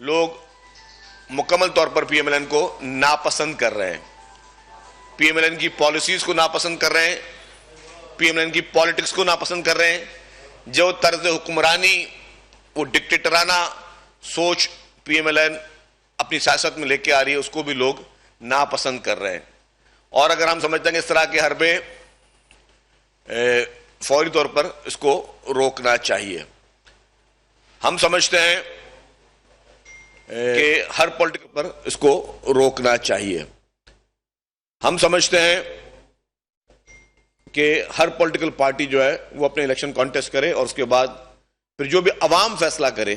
लोग मुकम्मल तौर पर पीएमएलएन को नापसंद कर रहे हैं, पीएमएलएन की पॉलिसीज को नापसंद कर रहे हैं, पीएमएलएन की पॉलिटिक्स को नापसंद कर रहे हैं। जो तर्ज हुक्मरानी, वो डिक्टेटराना सोच पीएमएलएन अपनी सियासत में लेके आ रही है, उसको भी लोग नापसंद कर रहे हैं। और अगर हम समझते हैं कि इस तरह के हरबे फौरी तौर पर इसको रोकना चाहिए। हम समझते हैं कि हर पॉलिटिकल पर इसको रोकना चाहिए। हम समझते हैं कि हर पॉलिटिकल पार्टी जो है वो अपने इलेक्शन कॉन्टेस्ट करे और उसके बाद फिर जो भी अवाम फैसला करे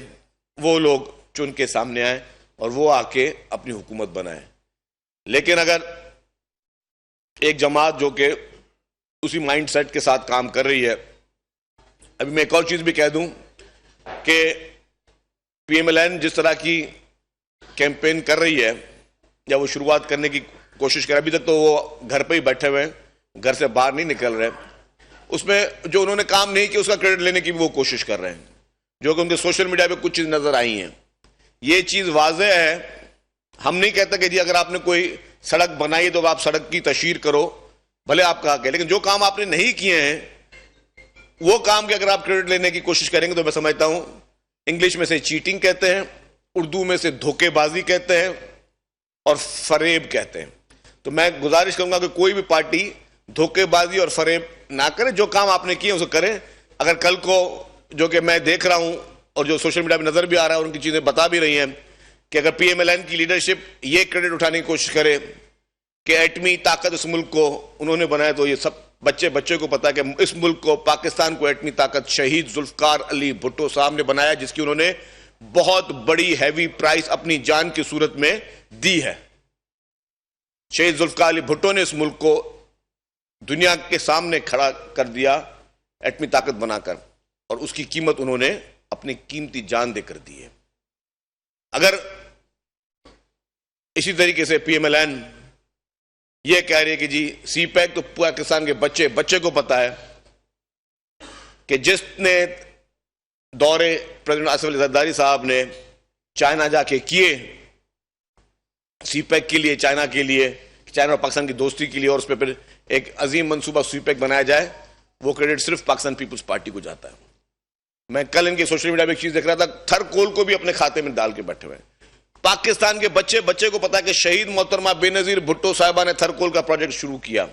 वो लोग चुन के सामने आए और वो आके अपनी हुकूमत बनाए। लेकिन अगर एक जमात जो कि उसी माइंडसेट के साथ काम कर रही है, अभी मैं एक और चीज भी कह दूं कि पीएमएलएन जिस तरह की कैंपेन कर रही है या वो शुरुआत करने की कोशिश कर, अभी तक तो वो घर पे ही बैठे हुए हैं, घर से बाहर नहीं निकल रहे। उसमें जो उन्होंने काम नहीं किया उसका क्रेडिट लेने की भी वो कोशिश कर रहे हैं, जो कि उनके सोशल मीडिया पे कुछ चीज नजर आई हैं। ये चीज वाज़ेह है। हम नहीं कहते कि जी अगर आपने कोई सड़क बनाई तो आप सड़क की तशहीर करो, भले आपका हक है, लेकिन जो काम आपने नहीं किए हैं वो काम के अगर आप क्रेडिट लेने की कोशिश करेंगे तो मैं समझता हूं इंग्लिश में से चीटिंग कहते हैं, उर्दू में से धोखेबाजी कहते हैं और फरेब कहते हैं। तो मैं गुजारिश करूंगा कि कोई भी पार्टी धोखेबाजी और फरेब ना करे, जो काम आपने किए उसे करें। अगर कल को, जो कि मैं देख रहा हूं और जो सोशल मीडिया में नजर भी आ रहा है, उनकी चीजें बता भी रही हैं कि अगर पीएमएलएन की लीडरशिप ये क्रेडिट उठाने की कोशिश करे कि एटमी ताकत इस मुल्क को उन्होंने बनाया, तो ये सब बच्चे को पता है कि इस मुल्क को, पाकिस्तान को एटमी ताकत शहीद जुल्फकार अली भुट्टो साहब ने बनाया, जिसकी उन्होंने बहुत बड़ी हैवी प्राइस अपनी जान की सूरत में दी है। शहीद जुल्फकार अली भुट्टो ने इस मुल्क को दुनिया के सामने खड़ा कर दिया एटमी ताकत बनाकर, और उसकी कीमत उन्होंने अपनी कीमती जान देकर दी है। अगर इसी तरीके से पीएमएलएन ये कह रही है कि जी सीपैक, तो पाकिस्तान के बच्चे को पता है कि जिसने दौरे प्रेसिडेंट आसिफ अली जरदारी साहब ने चाइना जाके किए सीपैक के लिए, चाइना के लिए, चाइना और पाकिस्तान की दोस्ती के लिए, और उस पर फिर एक अजीम मंसूबा सीपैक बनाया जाए, वो क्रेडिट सिर्फ पाकिस्तान पीपुल्स पार्टी को जाता है। मैं कल इनके सोशल मीडिया में एक चीज देख रहा था, थरकोल को भी अपने खाते में डाल के बैठे हुए हैं। पाकिस्तान के बच्चे को पता है कि शहीद मोहतरमा बेनजीर भुट्टो साहिबा ने थरकोल का प्रोजेक्ट शुरू किया।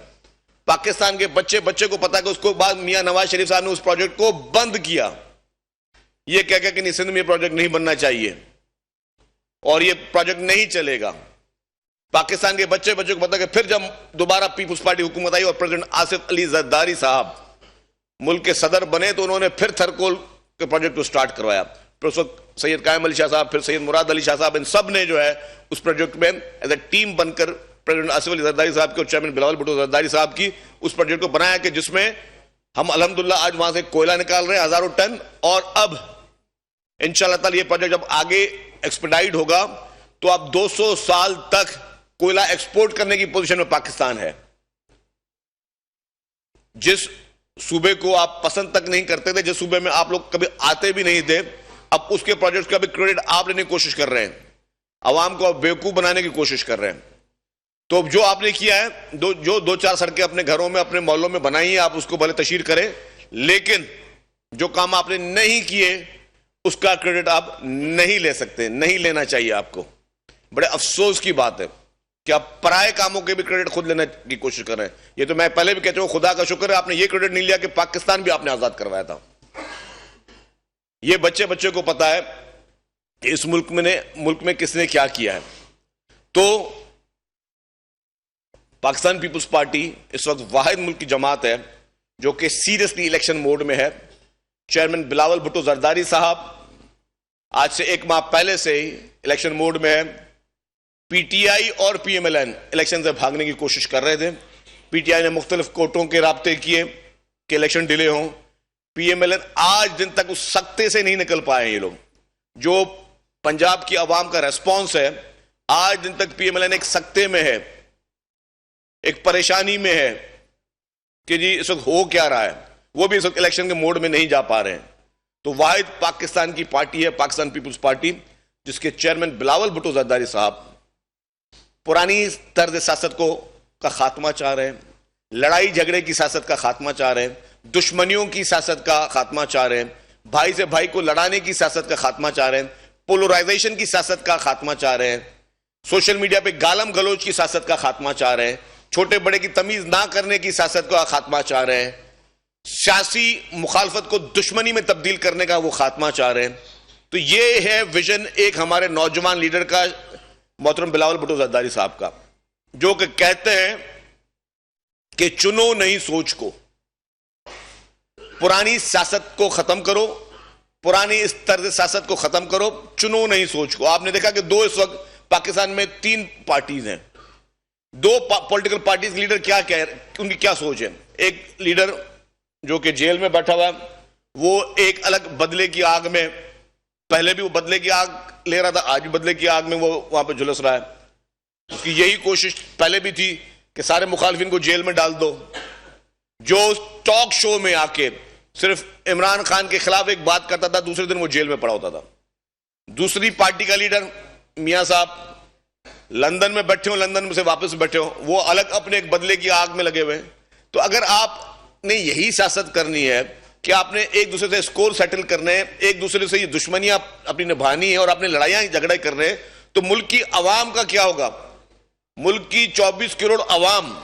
पाकिस्तान के बच्चे को पता है कि उसको बाद मियां नवाज शरीफ साहब ने उस प्रोजेक्ट को बंद किया, ये कह के कि नहीं, सिंध में प्रोजेक्ट नहीं बनना चाहिए और ये प्रोजेक्ट नहीं चलेगा। पाकिस्तान के बच्चे को पता है कि फिर जब दोबारा पीपुल्स पार्टी हुकूमत आई और प्रेसिडेंट आसिफ अली जरदारी साहब मुल्क के सदर बने, तो उन्होंने फिर थरकोल के प्रोजेक्ट को स्टार्ट करवाया। फिर उस वक्त सैयद कायम अली शाह साहब, फिर सैयद मुराद अली शाह साहब, इन सब ने जो है उस प्रोजेक्ट में एज ए टीम बनकर प्रेसिडेंट आसिफ अली जरदारी साहब के और चेयरमैन बिलावल भुट्टो जरदारी साहब की उस प्रोजेक्ट को बनाया कि जिसमें हम अल्हम्दुलिल्लाह आज वहां से कोयला निकाल रहे हैं हजारों टन, और अब इंशाअल्लाह ताला ये प्रोजेक्ट जब आगे एक्सपेडाइट होगा तो अब 200 साल तक कोयला एक्सपोर्ट करने की पोजीशन में पाकिस्तान है। जिस सूबे को आप पसंद तक नहीं करते थे, जिस सूबे में आप लोग कभी आते भी नहीं थे, अब उसके प्रोजेक्ट का भी क्रेडिट आप लेने की कोशिश कर रहे हैं, अवाम को बेवकूफ बनाने की कोशिश कर रहे हैं। तो जो आपने किया है, जो दो चार सड़कें अपने घरों में, अपने मोहल्लों में बनाई है, आप उसको भले तशहीर करें, लेकिन जो काम आपने नहीं किए उसका क्रेडिट आप नहीं ले सकते, नहीं लेना चाहिए आपको। बड़े अफसोस की बात है कि आप पराए कामों के भी क्रेडिट खुद लेने की कोशिश कर रहे हैं। ये तो मैं पहले भी कहता हूं, खुदा का शुक्र है आपने ये क्रेडिट नहीं लिया कि पाकिस्तान भी आपने आजाद करवाया था। ये बच्चे को पता है कि इस मुल्क में किसने क्या किया है। तो पाकिस्तान पीपुल्स पार्टी इस वक्त वाहिद मुल्क की जमात है जो कि सीरियसली इलेक्शन मोड में है। चेयरमैन बिलावल भुट्टो जरदारी साहब आज से 1 माह पहले से ही इलेक्शन मोड में है। पीटीआई और पीएमएलएन इलेक्शन से भागने की कोशिश कर रहे थे। पीटीआई ने मुख्तलिफ कोर्टों के राब्ते किए कि इलेक्शन डिले हो। पीएमएलएन आज दिन तक उस सख्ते से नहीं निकल पाए। ये लोग, जो पंजाब की आवाम का रेस्पॉन्स है, आज दिन तक पीएमएलएन एक सख्ते में है, एक परेशानी में है कि जी इस वक्त हो क्या रहा है। वो भी इस वक्त इलेक्शन के मोड में नहीं जा पा रहे हैं। तो वाहिद पाकिस्तान की पार्टी है पाकिस्तान पीपुल्स पार्टी जिसके चेयरमैन बिलावल भुट्टो जरदारी साहब पुरानी तर्ज सियासत का खात्मा चाह रहे हैं, लड़ाई झगड़े की सियासत का खात्मा चाह रहे हैं, दुश्मनियों की सियासत का खात्मा चाह रहे हैं, भाई से भाई को लड़ाने की सियासत का खात्मा चाह रहे हैं, पोलराइजेशन की सियासत का खात्मा चाह रहे हैं, सोशल मीडिया पे गालम गलोच की सियासत का खात्मा चाह रहे हैं, छोटे बड़े की तमीज ना करने की सियासत का खात्मा चाह रहे हैं, सियासी मुखालफत को दुश्मनी में तब्दील करने का वो खात्मा चाह रहे हैं। तो ये है विजन एक हमारे नौजवान लीडर का, मोहतरम बिलावल भुट्टो जरदारी साहब का, जो कि कहते हैं कि चुनो नहीं सोच को, पुरानी सियासत को खत्म करो, पुरानी इस तर्ज सियासत को खत्म करो, चुनो नहीं सोच को। आपने देखा कि इस वक्त पाकिस्तान में 3 पार्टीज हैं, 2 पॉलिटिकल पार्टीज लीडर क्या कह रहे, उनकी क्या सोच है। एक लीडर जो कि जेल में बैठा हुआ है, वो एक अलग बदले की आग में, पहले भी वो बदले की आग ले रहा था, आज भी बदले की आग में वो वहां पे झुलस रहा है। उसकी यही कोशिश पहले भी थी कि सारे मुखालिफिन को जेल में डाल दो। जो टॉक शो में आके सिर्फ इमरान खान के खिलाफ एक बात करता था, दूसरे दिन वो जेल में पड़ा होता था। दूसरी पार्टी का लीडर मियां साहब लंदन में बैठे हो, लंदन में से वापस बैठे हो, वो अलग अपने एक बदले की आग में लगे हुए हैं। तो अगर आपने यही सियासत करनी है कि आपने एक दूसरे से स्कोर सेटल करने हैं, एक दूसरे से ये दुश्मनियां अपनी निभानी है और अपने लड़ाइयां झगड़े कर रहे हैं, तो मुल्क की आवाम का क्या होगा। मुल्क की 24 करोड़ आवाम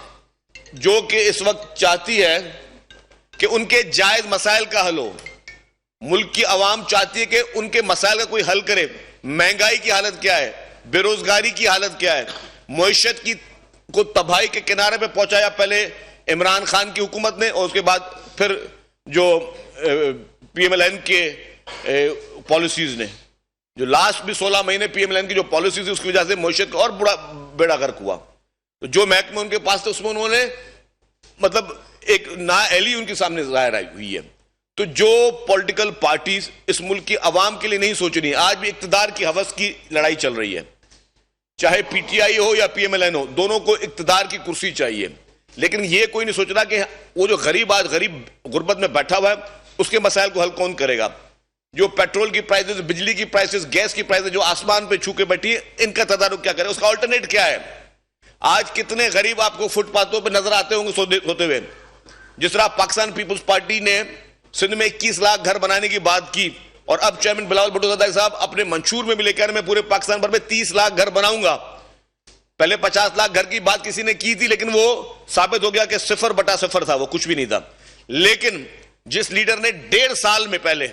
जो कि इस वक्त चाहती है कि उनके जायज मसाइल का हल हो, मुल्क की आवाम चाहती है कि उनके मसाइल का कोई हल करे। महंगाई की हालत क्या है, बेरोजगारी की हालत क्या है, मईशत की को तबाही के किनारे पे पहुंचाया पहले इमरान खान की हुकूमत ने, और उसके बाद फिर जो पीएमएलएन के पॉलिसीज ने, जो लास्ट भी 16 महीने पीएमएलएन की जो पॉलिसीज, उसकी वजह से मईशत का और बड़ा बेड़ा गर्क हुआ। तो जो महकमे उनके पास थे उसमें उन्होंने मतलब एक नाअहली उनके सामने जाहिर हुई है। तो जो पॉलिटिकल पार्टीज इस मुल्क की आवाम के लिए नहीं सोच रही, आज भी इक्तदार की हवस की लड़ाई चल रही है, चाहे पीटीआई हो या पीएमएलएन हो, दोनों को इक्तदार की कुर्सी चाहिए। लेकिन ये कोई नहीं सोच रहा कि वो जो गरीब आज गरीब गुर्बत में बैठा हुआ है, उसके मसाइल को हल कौन करेगा। जो पेट्रोल की प्राइसेस, बिजली की प्राइसेस, गैस की प्राइसेस जो आसमान पे छू के बैठी है, इनका तदारुक क्या करे, उसका अल्टरनेट क्या है। आज कितने गरीब आपको फुटपाथों पर नजर आते होंगे सोते हुए। जिस तरह पाकिस्तान पीपुल्स पार्टी ने सिंध में 21 लाख घर बनाने की बात की, और अब चेयरमैन बिलावल भुट्टो जरदारी साहब अपने मंशूर में भी लेकर मैं पूरे पाकिस्तान भर में 30 लाख घर बनाऊंगा। पहले 50 लाख घर की बात किसी ने की थी, लेकिन वो साबित हो गया कि 0/0 था, वो कुछ भी नहीं था। लेकिन जिस लीडर ने 1.5 साल में पहले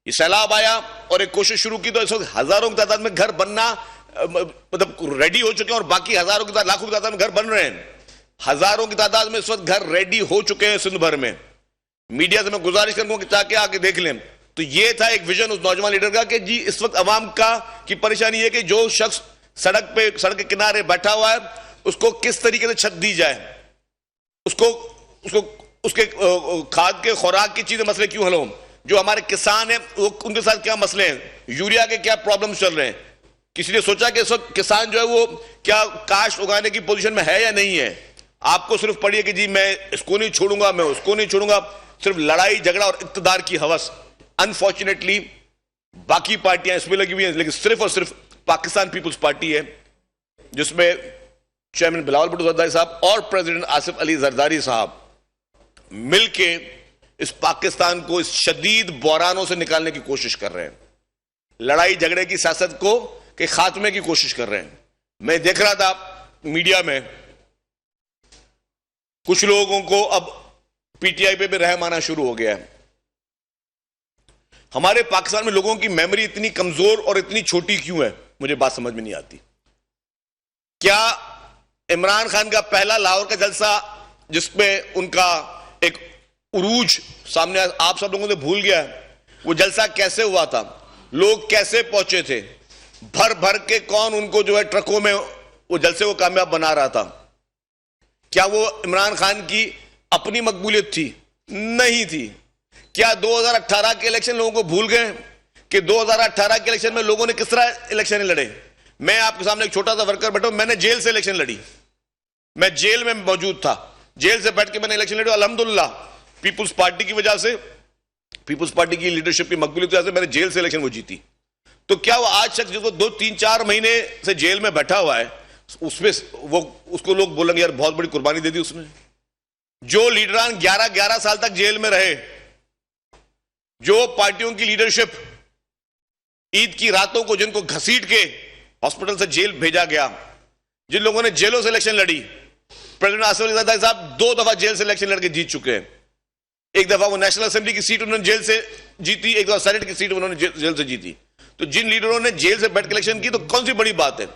ये सैलाब आया और एक कोशिश शुरू की, तो इस वक्त हजारों की तादाद में घर बनना मतलब रेडी हो चुके हैं, और बाकी हजारों की लाखों की तादाद में घर बन रहे हैं। हजारों की तादाद में इस वक्त घर रेडी हो चुके हैं सिंध भर में। मीडिया से मैं गुजारिश करूंगा कि ताकि आके देख लें। तो ये था एक विजन उस नौजवान लीडर का कि जी इस वक्त अवाम का की परेशानी है कि जो शख्स सड़क के किनारे बैठा हुआ है, उसको किस तरीके से छत दी जाए, उसको उसके खाद के खुराक की चीजें मसले क्यों हल हो, जो हमारे किसान हैं वो उनके साथ क्या मसले हैं, यूरिया के क्या प्रॉब्लम चल रहे हैं। किसी ने सोचा कि इस वक्त किसान जो है वो क्या काश्त उगाने की पोजीशन में है या नहीं है। आपको सिर्फ पढ़िए कि जी मैं इसको नहीं छोड़ूंगा, मैं उसको नहीं छोड़ूंगा, सिर्फ लड़ाई झगड़ा और इक्तदार की हवस। अनफॉर्चुनेटली बाकी पार्टियां इसमें लगी हुई हैं, लेकिन सिर्फ और सिर्फ पाकिस्तान पीपुल्स पार्टी है जिसमें चेयरमैन बिलावल भुट्टो जरदारी साहब और प्रेसिडेंट आसिफ अली जरदारी साहब मिलके इस पाकिस्तान को इस शदीद बहरानों से निकालने की कोशिश कर रहे हैं, लड़ाई झगड़े की सियासत को के खात्मे की कोशिश कर रहे हैं। मैं देख रहा था मीडिया में कुछ लोगों को अब पीटीआई पे भी रहम आना शुरू हो गया है। हमारे पाकिस्तान में लोगों की मेमोरी इतनी कमजोर और इतनी छोटी क्यों है, मुझे बात समझ में नहीं आती। क्या इमरान खान का पहला लाहौर का जलसा जिसमें उनका एक उरूज सामने आप सब लोगों ने भूल गया है, वो जलसा कैसे हुआ था, लोग कैसे पहुंचे थे, भर भर के कौन उनको जो है ट्रकों में वो जलसे को कामयाब बना रहा था। क्या वो इमरान खान की अपनी मकबूलियत थी? नहीं थी। क्या 2018 के इलेक्शन लोगों को भूल गए कि 2018 के इलेक्शन में लोगों ने किस तरह इलेक्शन लड़े? मैं आपके सामने एक छोटा सा वर्कर बैठा हूं, मैंने जेल से इलेक्शन लड़ी, मैं जेल में मौजूद था, जेल से बैठ के मैंने इलेक्शन लड़ी। अल्हम्दुलिल्लाह पीपुल्स पार्टी की वजह से, पीपुल्स पार्टी की लीडरशिप की मकबूलियत की वजह से मैंने जेल से इलेक्शन वो जीती। तो क्या वो आज शख्स जिसको 2-3-4 महीने से जेल में बैठा हुआ है उसमें वो उसको लोग बोलेंगे यार बहुत बड़ी कुर्बानी दे दी उसने? जो लीडरान 11-11 साल तक जेल में रहे, जो पार्टियों की लीडरशिप ईद की रातों को जिनको घसीट के हॉस्पिटल से जेल भेजा गया, जिन लोगों ने जेलों से इलेक्शन लड़ी, प्रेसिडेंट आसिफ अली जरदारी साहब 2 दफा जेल से इलेक्शन लड़के जीत चुके हैं। एक दफा वो नेशनल असेंबली की सीट उन्होंने जेल से जीती, एक दफा सेनेट की सीट उन्होंने जेल से जीती। तो जिन लीडरों ने जेल से बैठ के इलेक्शन की तो कौन सी बड़ी बात है?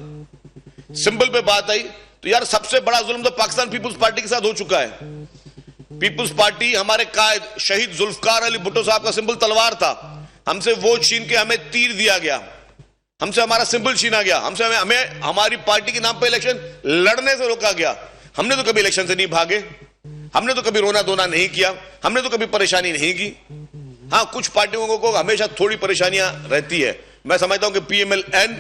सिंबल पे बात आई तो यार सबसे बड़ा जुल्म तो पाकिस्तान पीपुल्स पार्टी के साथ हो चुका है। पीपुल्स पार्टी, हमारे कायद शहीद जुल्फकार अली भुट्टो साहब का सिंबल तलवार था, हमसे वोट छीन के हमें तीर दिया गया, हमसे हमारा सिंबल छीना गया, हमें हमारी पार्टी के नाम पे इलेक्शन लड़ने से रोका गया। हमने तो कभी इलेक्शन से नहीं भागे, हमने तो कभी रोना धोना नहीं किया, हमने तो कभी परेशानी नहीं की। हाँ, कुछ पार्टियों को हमेशा थोड़ी परेशानियां रहती है। मैं समझता हूं कि पीएमएलएन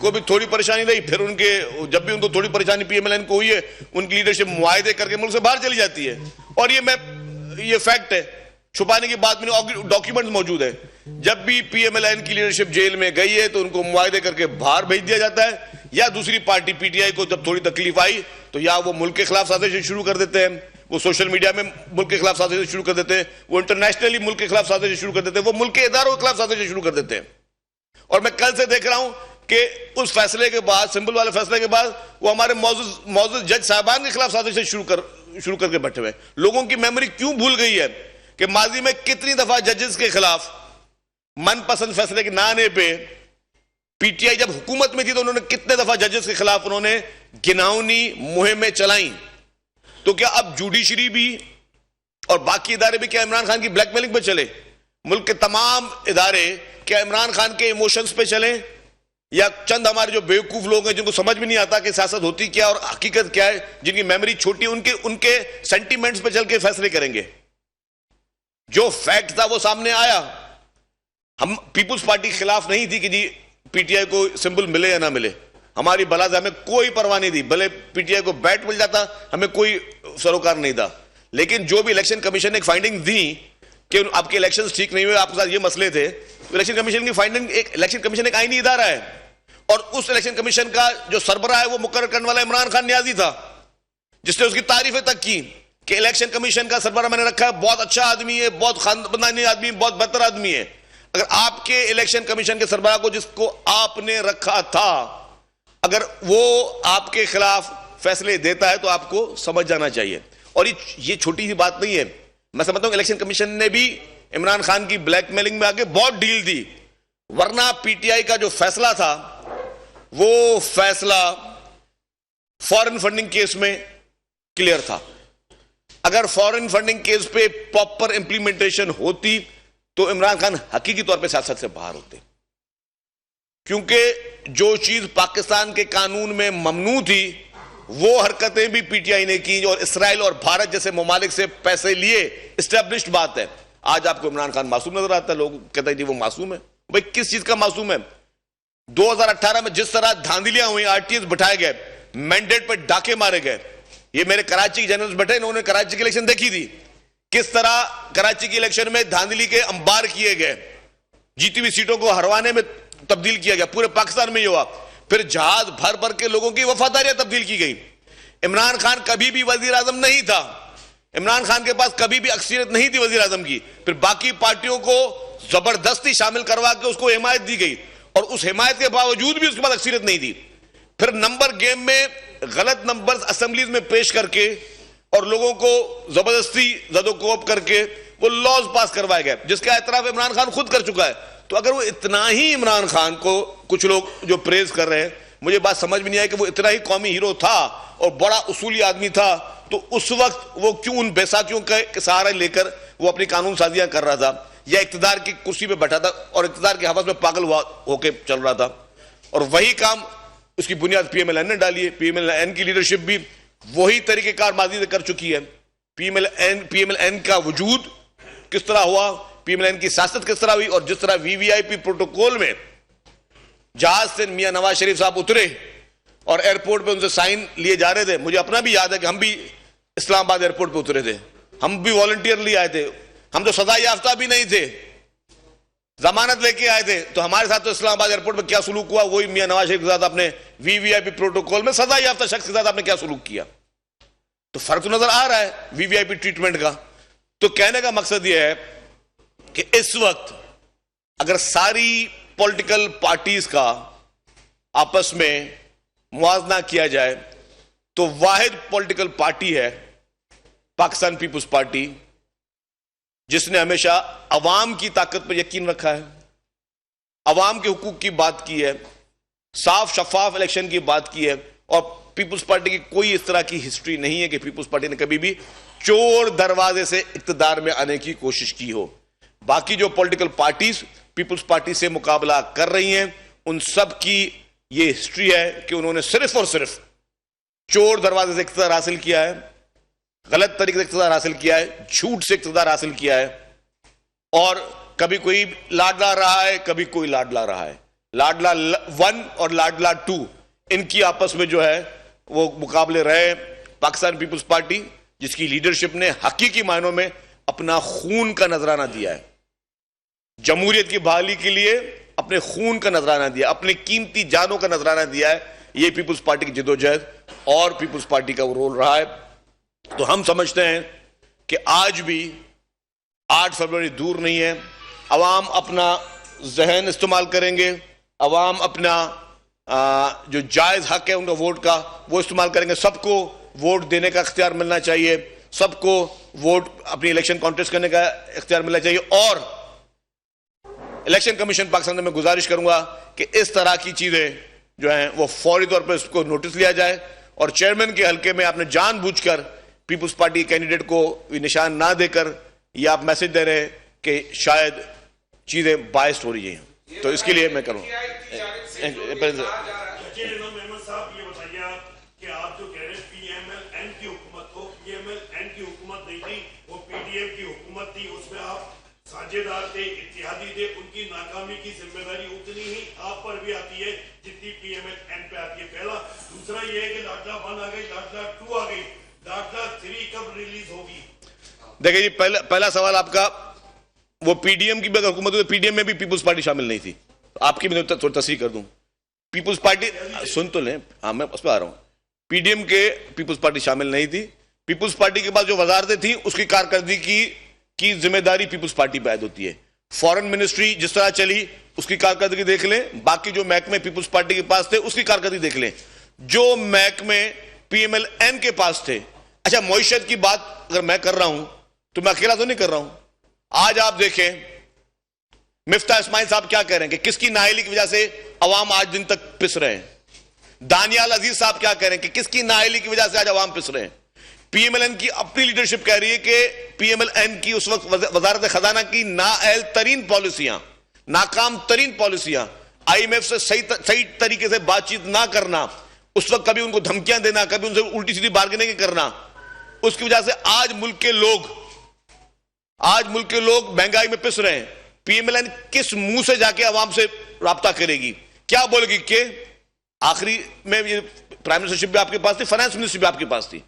को भी थोड़ी परेशानी रही, फिर उनके जब भी उनको थोड़ी परेशानी पीएमएलएन को हुई है, उनकी लीडरशिप मुआहदे करके मुल्क से बाहर चली जाती है। और ये फैक्ट है, छुपाने की बात नहीं, डॉक्यूमेंट मौजूद है। जब भी पीएमएलएन की लीडरशिप जेल में गई है तो उनको मुआहदे करके बाहर भेज दिया जाता है, या दूसरी पार्टी पीटीआई को जब थोड़ी तकलीफ आई तो या वो मुल्क के खिलाफ साजिश शुरू कर देते हैं, वो सोशल मीडिया में मुल्क के खिलाफ साजिश शुरू कर देते हैं, वो इंटरनेशनली मुल्क के खिलाफ साजिश शुरू कर देते हैं, वो मुल्क के इदारों के खिलाफ साजिश शुरू कर देते हैं। और मैं कल से देख रहा हूं कि उस फैसले के बाद, सिंबल वाले फैसले के बाद, वो हमारे मौजूद जज साहबान के खिलाफ साजिश शुरू करके बैठे हुए। लोगों की मेमोरी क्यों भूल गई है कि माजी में कितनी दफा जजेस के खिलाफ मनपसंद फैसले के ना आने पे पीटीआई जब हुकूमत में थी तो उन्होंने कितने दफा जजेस के खिलाफ उन्होंने घिनौनी मुहिमें चलाई। तो क्या अब जुडिशरी भी और बाकी इदारे भी क्या इमरान खान की ब्लैकमेलिंग पे चले? मुल्क के तमाम इदारे क्या इमरान खान के इमोशंस पे चले, या चंद हमारे जो बेवकूफ लोग हैं जिनको समझ में नहीं आता कि सियासत होती क्या और हकीकत क्या है, जिनकी मेमोरी छोटी, उनके सेंटीमेंट्स पे चल के फैसले करेंगे? जो फैक्ट था वो सामने आया। हम पीपुल्स पार्टी के खिलाफ नहीं थी कि जी पीटीआई को सिंबल मिले या ना मिले, हमारी भला से हमें कोई परवाह नहीं थी, भले पीटीआई को बैट मिल जाता हमें कोई सरोकार नहीं था। लेकिन जो भी इलेक्शन कमीशन ने एक फाइंडिंग दी कि आपके इलेक्शंस ठीक नहीं हुए, आपके साथ ये मसले थे, तो इलेक्शन कमीशन की फाइंडिंग, इलेक्शन कमीशन एक आईनी इदारा है और उस इलेक्शन कमीशन का जो सरबराह है वो मुकर्रर करने वाला इमरान खान न्याजी था, जिसने उसकी तारीफें तक की कि इलेक्शन कमीशन का सरबराह मैंने रखा है, बहुत अच्छा आदमी है, बहुत खानदानी आदमी, बहुत बेहतर आदमी है। अगर आपके इलेक्शन कमीशन के सरबराह को, जिसको आपने रखा था, अगर वो आपके खिलाफ फैसले देता है तो आपको समझ जाना चाहिए। और ये छोटी सी बात नहीं है। मैं समझता हूं इलेक्शन कमीशन ने भी इमरान खान की ब्लैकमेलिंग में आके बहुत डील दी, वरना पीटीआई का जो फैसला था वो फैसला फॉरेन फंडिंग केस में क्लियर था। अगर फॉरेन फंडिंग केस पे प्रॉपर इंप्लीमेंटेशन होती तो इमरान खान हकीकी तौर पे सियासत से बाहर होते, क्योंकि जो चीज पाकिस्तान के कानून में ममनू थी वो हरकतें भी पीटीआई ने की, और इसराइल और भारत जैसे ममालिक से पैसे लिए, एस्टेब्लिश्ड बात है। आज आपको इमरान खान मासूम नजर आता है, लोग कहते हैं जी वो मासूम है। भाई किस चीज का मासूम है? 2018 में जिस तरह धांधलियां हुई, आरटीएस बिठाए गए, मैंडेट पर डाके मारे गए, ये मेरे कराची के जनरल्स बैठे, इन्होंने कराची की इलेक्शन देखी थी, किस तरह कराची की इलेक्शन में धांधली के अंबार किए गए, जीती हुई सीटों को हरवाने में तब्दील किया गया, पूरे पाकिस्तान में ये हुआ। फिर जहाज भर भर के लोगों की वफादारियां तब्दील की गई। इमरान खान कभी भी वजीर आजम नहीं था, इमरान खान के पास कभी भी अक्सरियत नहीं थी वजीर आजम की, फिर बाकी पार्टियों को जबरदस्ती शामिल करवा के उसको हिमायत दी गई, और उस हिमायत के बावजूद भी उसके पास अक्सरियत नहीं थी। फिर नंबर गेम में गलत नंबर्स असेंबलीज में पेश करके और लोगों को जबरदस्ती जदोकोब करके वो लॉज पास करवाए गए, जिसका एतराफ इमरान खान खुद कर चुका है। तो अगर वो इतना ही इमरान खान को कुछ लोग जो प्रेज कर रहे हैं, मुझे बात समझ में नहीं आई कि वो इतना ही कौमी हीरो था और बड़ा उसूली आदमी था, तो उस वक्त वो क्यों उन बैसाखियों के सहारा लेकर वो अपनी कानून साजियां कर रहा था, या इक्तदार की कुर्सी पे बैठा था और इक्तदार के हवस में पागल होके चल रहा था। और वही काम उसकी बुनियाद पीएमएलएन ने डाली है। पीएमएलएन की लीडरशिप भी वही तरीकेकार माजी से कर चुकी है। पीएमएलएन का वजूद किस तरह हुआ, पीएमएलएन की सियासत किस तरह हुई, और जिस तरह वीवीआईपी प्रोटोकॉल में जहाज से मियां नवाज शरीफ साहब उतरे और एयरपोर्ट पे उनसे साइन लिए जा रहे थे, मुझे अपना भी याद है कि हम भी इस्लामाबाद एयरपोर्ट पे उतरे थे, हम भी वॉलंटियरली आए थे, हम तो सजा याफ्ता भी नहीं थे, जमानत लेके आए थे, तो हमारे साथ तो इस्लामाबाद एयरपोर्ट में क्या सुलूक हुआ, वही मियां नवाज शरीफ के साथ आपने वीवीआईपी प्रोटोकॉल में सजा याफ्ता शख्स के साथ आपने क्या सुलूक किया। तो फर्क तो नजर आ रहा है वीवीआईपी ट्रीटमेंट का। तो कहने का मकसद यह है कि इस वक्त अगर सारी पॉलिटिकल पार्टीज का आपस में मुआवजा किया जाए तो वाहिद पॉलिटिकल पार्टी है पाकिस्तान पीपुल्स पार्टी, जिसने हमेशा अवाम की ताकत पर यकीन रखा है, अवाम के हुकूक की बात की है, साफ शफाफ इलेक्शन की बात की है। और पीपुल्स पार्टी की कोई इस तरह की हिस्ट्री नहीं है कि पीपुल्स पार्टी ने कभी भी चोर दरवाजे से इक्तदार में आने की कोशिश की हो। बाकी जो पॉलिटिकल पार्टीज पीपुल्स पार्टी से मुकाबला कर रही हैं, उन सब की यह हिस्ट्री है कि उन्होंने सिर्फ और सिर्फ चोर दरवाजे से इक्तदार हासिल किया है, गलत तरीके से इक्तदार हासिल किया है, झूठ से इक्तदार हासिल किया है। और कभी कोई लाडला रहा है, कभी कोई लाडला रहा है। लाडला 1 और लाडला 2 इनकी आपस में जो है वो मुकाबले रहे। पाकिस्तान पीपुल्स पार्टी जिसकी लीडरशिप ने हकीकी मायनों में अपना खून का नजराना दिया है, जमहूरियत की बहाली के लिए अपने खून का नजराना दिया, अपनी कीमती जानों का नजराना दिया है, यह पीपुल्स पार्टी की जिद्दोजहद और पीपुल्स पार्टी का वो रोल रहा है। तो हम समझते हैं कि आज भी 8 फरवरी दूर नहीं है। अवाम अपना जहन इस्तेमाल करेंगे, अवाम अपना जो जायज हक है उनका वोट का वो इस्तेमाल करेंगे। सबको वोट देने का इख्तियार मिलना चाहिए, सबको वोट अपनी इलेक्शन कॉन्टेस्ट करने का इख्तियार मिलना चाहिए। और इलेक्शन कमीशन पाकिस्तान में गुजारिश करूंगा कि इस तरह की चीजें जो हैं वो फौरी तौर पर इसको नोटिस लिया जाए। और चेयरमैन के हल्के में आपने जानबूझकर पीपुल्स पार्टी कैंडिडेट को निशान ना देकर ये आप मैसेज दे रहे हैं कि शायद चीजें बायस्ड हो रही हैं। तो इसके लिए मैं करूं साझेदार थे, इत्तेहादी थे, उनकी नाकामी की जिम्मेदारी उतनी ही आप पर भी आती है जितनी पीएमएल-एन पे आती है। पहला। दूसरा ये है कि लाडला 1 आ गई, लाडला 2 आ गई, लाडला 3 कब रिलीज होगी? देखिए जी, पहला सवाल आपका, वो पीडीएम की भी हुकूमत हुई, पीडीएम में भी पीपुल्स पार्टी शामिल नहीं थी। आपकी भी थोड़ी तस्वीर कर दूं, पीपुल्स पार्टी सुन तो लें, हाँ मैं उस पर आ रहा हूं। पीडीएम के पीपुल्स पार्टी शामिल नहीं थी। पीपुल्स पार्टी के पास जो वजारतें थी उसकी कारकर्दगी की जिम्मेदारी पीपुल्स पार्टी पे आयद होती है। फॉरेन मिनिस्ट्री जिस तरह चली उसकी कारकर्दगी देख लें, बाकी जो महकमे पीपुल्स पार्टी के पास थे उसकी कारकर्दगी देख लें, जो महकमे पीएमएल-एन के पास थे। अच्छा, मईशत की बात अगर मैं कर रहा हूं तो मैं अकेला तो नहीं कर रहा हूं। आज आप देखें मिफ्ता इस्माइल साहब क्या कह रहे हैं कि किसकी नाअहली की वजह से अवाम आज दिन तक पिस रहे हैं। दानियाल अजीज साहब क्या कह रहे हैं कि किसकी नाअहली की वजह से आज अवाम पिस रहे हैं। पीएमएल-एन की अपनी लीडरशिप कह रही है कि पीएमएल-एन की उस वक्त वजारत खजाना की नाअहल तरीन पॉलिसियां, नाकाम तरीन पॉलिसियां, आईएमएफ से सही तरीके से बातचीत ना करना, उस वक्त कभी उनको धमकियां देना, कभी उनसे उल्टी सीधी बार्गेनिंग करना, उसकी वजह से आज मुल्क के लोग महंगाई में पिस रहे हैं। पीएमएल-एन किस मुंह से जाके अवाम से राब्ता करेगी, क्या बोलेगी? कि आखिरी में ये प्राइम मिनिस्टरशिप भी आपके पास थी, फाइनेंस मिनिस्ट्री भी आपके पास थी,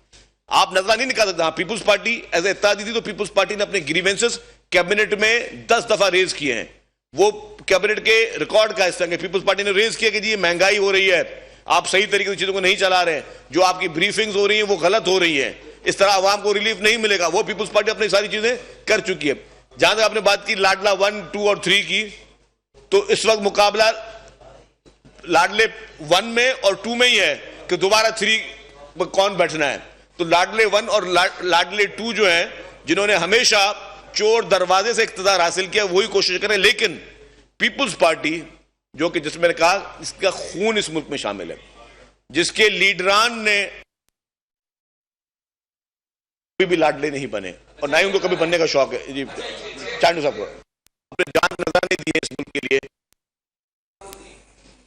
आप नजर नहीं निकाल सकते। पीपुल्स पार्टी एज इत्तेहादी थी तो पीपुल्स पार्टी ने अपने ग्रीवेंसेस कैबिनेट में 10 दफा रेज किए हैं। वो कैबिनेट के रिकॉर्ड का हिस्सा है। पीपुल्स पार्टी ने रेज किया कि जी ये महंगाई हो रही है, आप सही तरीके से चीजों को नहीं चला रहे, जो आपकी ब्रीफिंग्स हो रही हैं वो गलत हो रही है, इस तरह आवाम को रिलीफ नहीं मिलेगा। वो पीपुल्स पार्टी अपनी सारी चीजें कर चुकी है। जहां तक आपने बात की लाडला 1, 2 और 3 की, तो इस वक्त मुकाबला लाडले 1 में और 2 में ही है कि दोबारा 3 में कौन बैठना है। तो लाडले 1 और लाडले 2 जो हैं, जिन्होंने हमेशा चोर दरवाजे से इख्तिदार हासिल किया, वही कोशिश करें। लेकिन पीपुल्स पार्टी जो कि जिसमें मैंने कहा इसका खून इस मुल्क में शामिल है, जिसके लीडरान ने कभी भी लाडले नहीं बने और ना ही उनको कभी बनने का शौक है। जी चांडू साहब को अपने जान नजराने दिए इस मुल्क के लिए,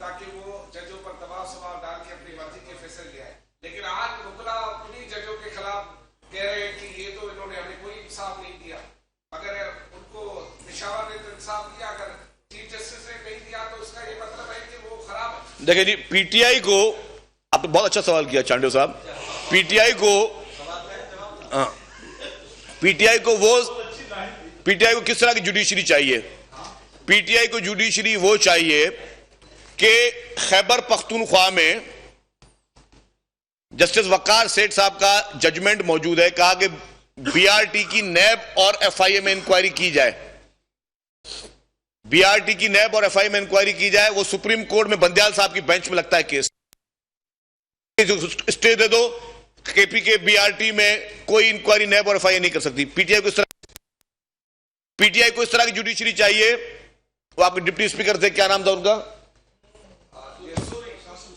ताकि वो जजों पर दबाव सवाल डाल के अपनी मर्जी के फैसले ले आए। लेकिन आज मुकला उन्हीं जजों के खिलाफ कह रहे हैं कि ये तो इन्होंने हमें कोई इंसाफ नहीं दिया। अगर उनको पेशावर ने तो इंसाफ दिया, अगर चीफ जस्टिस ने नहीं दिया तो उसका ये मतलब है कि वो खराब है। देखिए जी, पीटीआई को आपने बहुत अच्छा सवाल किया चांडू साहब। पीटीआई को किस तरह की जुडिशरी चाहिए? पीटीआई को जुडिशरी वो चाहिए कि खैबर पख्तूनख्वा में जस्टिस वकार सेठ साहब का जजमेंट मौजूद है, कहा कि बीआरटी की नैब और एफआईए में इंक्वायरी की जाए, बीआरटी की नैब और एफआईए में इंक्वायरी की जाए। वो सुप्रीम कोर्ट में बंदयाल साहब की बेंच में लगता है केस, स्टे दे दो, केपी के बीआरटी में कोई इंक्वायरी नैब और एफआईए नहीं कर सकती। पीटीआई को इस तरह की जुडिशरी चाहिए। वो आपके डिप्टी स्पीकर थे, क्या नाम था उनका,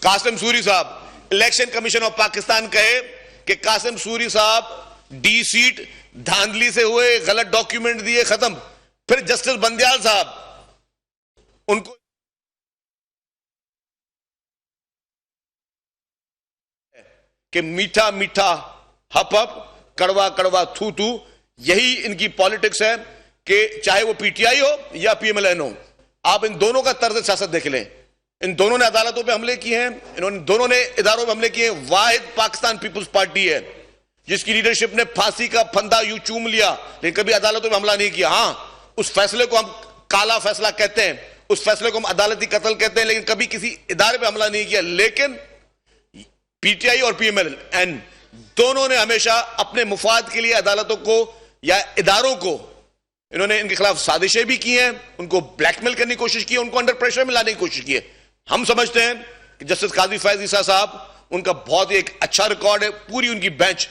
कासिम सूरी साहब। इलेक्शन कमीशन ऑफ पाकिस्तान कहे कि कासिम सूरी साहब डी सीट धांधली से हुए, गलत डॉक्यूमेंट दिए, खत्म। फिर जस्टिस बंदयाल साहब उनको कि मीठा मीठा हप हप, कड़वा कड़वा थू थू, यही इनकी पॉलिटिक्स है कि चाहे वो पीटीआई हो या पीएमएलएन हो। आप इन दोनों का तर्ज सियासत देख लें। इन दोनों ने अदालतों पे हमले किए हैं, इन्होंने दोनों ने इदारों पे हमले किए हैं। वाहिद पाकिस्तान पीपुल्स पार्टी है जिसकी लीडरशिप ने फांसी का फंदा यूं चूम लिया, लेकिन कभी अदालतों पे हमला नहीं किया। हां, उस फैसले को हम काला फैसला कहते हैं, उस फैसले को हम अदालती कत्ल कहते हैं, लेकिन कभी किसी इदारे पे हमला नहीं किया। लेकिन पीटीआई और पीएमएलएन दोनों ने हमेशा अपने मुफाद के लिए अदालतों को या इदारों को, इन्होंने इनके खिलाफ साजिशें भी की हैं, उनको ब्लैकमेल करने की कोशिश की है, उनको अंडर प्रेशर में लाने की कोशिश की है। हम समझते हैं कि जस्टिस काजी फैज ईसा साहब, उनका बहुत ही एक अच्छा रिकॉर्ड है, पूरी उनकी बेंच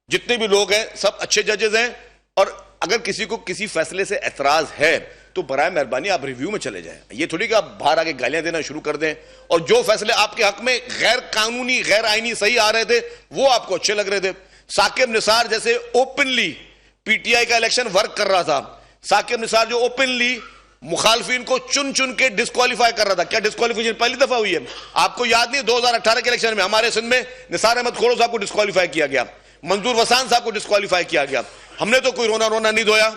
जितने भी लोग हैं सब अच्छे जजेस हैं। और अगर किसी को किसी फैसले से एतराज है तो बराए मेहरबानी आप रिव्यू में चले जाएं। ये थोड़ी कि आप बाहर आके गालियां देना शुरू कर दें। और जो फैसले आपके हक में गैर कानूनी, गैर आईनी सही आ रहे थे वो आपको अच्छे लग रहे थे। साकिब निसार जैसे ओपनली पीटीआई का इलेक्शन वर्क कर रहा था, साकिब निसार जो ओपनली मुखालफिन को चुन चुन के डिस्क्वालीफाई कर रहा था। क्या डिस्क्वालीफिकेशन पहली दफा हुई है? आपको याद नहीं, 2018 के इलेक्शन में हमारे सिंध में निसार अहमद खोड़ो साहब को डिस्क्वालीफाई किया गया, मंजूर वसान साहब को डिस्क्वालीफाई किया गया। हमने तो कोई रोना रोना नहीं धोया,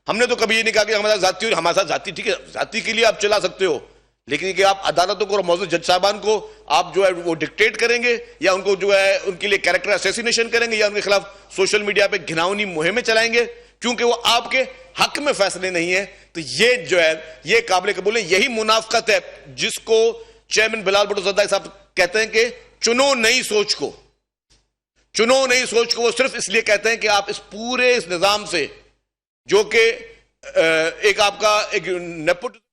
हमने तो कभी ये नहीं कहा कि हमारे साथ जाती, हमारे साथ जाती, ठीक है, जाती के लिए आप चला सकते हो, लेकिन कि आप अदालतों को और मौजूद जज साहबान को आप जो है वो डिक्टेट करेंगे या उनको जो है उनके लिए कैरेक्टर असैसिनेशन करेंगे या उनके खिलाफ सोशल मीडिया पे घिनौनी मुहिमें चलाएंगे क्योंकि वो आपके हक में फैसले नहीं है, तो ये जो है ये काबिल कबूल है। यही मुनाफकत है जिसको चेयरमैन बिलाल भुट्टो ज़रदारी साहब कहते हैं कि चुनो नई सोच को, चुनो नई सोच को। वो सिर्फ इसलिए कहते हैं कि आप इस पूरे इस निजाम से जो कि एक आपका एक नेपोटिज्म